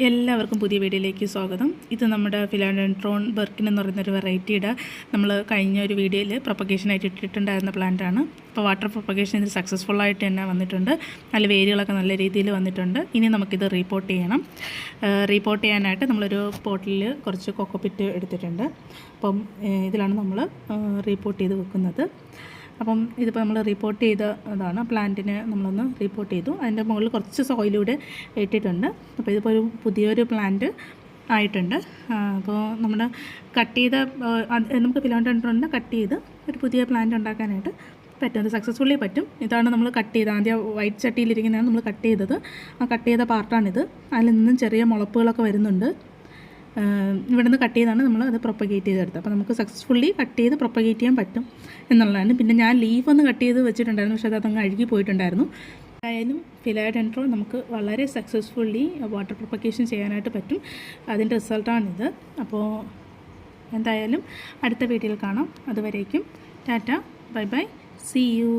എല്ലാവർക്കും പുതിയ വീഡിയോയിലേക്ക് സ്വാഗതം. ഇത് നമ്മുടെ ഫിലോഡെൻഡ്രോൺ ബെർക്കിൻ എന്ന് പറയുന്നൊരു വെറൈറ്റിയുടെ നമ്മൾ കഴിഞ്ഞ ഒരു വീഡിയോയിൽ പ്രൊപ്പഗേഷനായിട്ട് ഇട്ടിട്ടുണ്ടായിരുന്ന പ്ലാന്റാണ്. അപ്പോൾ വാട്ടർ പ്രൊപ്പഗേഷൻ ഇത് സക്സസ്ഫുള്ളായിട്ട് തന്നെ വന്നിട്ടുണ്ട്. നല്ല വേരുകളൊക്കെ നല്ല രീതിയിൽ വന്നിട്ടുണ്ട്. ഇനി നമുക്കിത് റീപോർട്ട് ചെയ്യണം. റീപോർട്ട് ചെയ്യാനായിട്ട് നമ്മളൊരു പോട്ടിൽ കുറച്ച് കൊക്കോപിറ്റ് എടുത്തിട്ടുണ്ട്. അപ്പം ഇതിലാണ് നമ്മൾ റീപോർട്ട് ചെയ്ത് വെക്കുന്നത്. അപ്പം ഇതിപ്പോൾ നമ്മൾ റിപ്പോർട്ട് ചെയ്തതാണ്. പ്ലാന്റിന് നമ്മളൊന്ന് റിപ്പോർട്ട് ചെയ്തു. അതിൻ്റെ മുകളിൽ കുറച്ച് സോയിലൂടെ ഇട്ടിട്ടുണ്ട്. അപ്പോൾ ഇതിപ്പോൾ ഒരു പുതിയൊരു പ്ലാന്റ് ആയിട്ടുണ്ട്. അപ്പോൾ നമ്മൾ കട്ട് ചെയ്ത നമുക്ക് ഫിലോഡെൻഡ്രോണിനെ കട്ട് ചെയ്ത് ഒരു പുതിയ പ്ലാന്റ് ഉണ്ടാക്കാനായിട്ട് പറ്റും. അത് സക്സസ്ഫുള്ളി പറ്റും. ഇതാണ് നമ്മൾ കട്ട് ചെയ്ത് ആദ്യം വൈറ്റ് ചട്ടിയിലിരിക്കുന്നതാണ് നമ്മൾ കട്ട് ചെയ്തത്. ആ കട്ട് ചെയ്ത പാർട്ടാണിത്. അതിൽ നിന്നും ചെറിയ മുളപ്പുകളൊക്കെ വരുന്നുണ്ട്. ഇവിടെ നിന്ന് കട്ട് ചെയ്താണ് നമ്മൾ അത് പ്രൊപ്പഗേറ്റ് ചെയ്തെടുത്തത്. അപ്പോൾ നമുക്ക് സക്സസ്ഫുള്ളി കട്ട് ചെയ്ത് പ്രൊപ്പഗേറ്റ് ചെയ്യാൻ പറ്റും എന്നുള്ളതാണ്. പിന്നെ ഞാൻ ലീഫ് ഒന്ന് കട്ട് ചെയ്ത് വെച്ചിട്ടുണ്ടായിരുന്നു, പക്ഷേ അതങ്ങ് അഴുകി പോയിട്ടുണ്ടായിരുന്നു. എന്തായാലും ഫിലോഡെൻഡ്രോൺ നമുക്ക് വളരെ സക്സസ്ഫുള്ളി വാട്ടർ പ്രൊപ്പഗേഷൻ ചെയ്യാനായിട്ട് പറ്റും. അതിൻ്റെ റിസൾട്ടാണിത്. അപ്പോൾ എന്തായാലും അടുത്ത വീഡിയോയിൽ കാണാം. അതുവരേക്കും tata, bye bye, see U.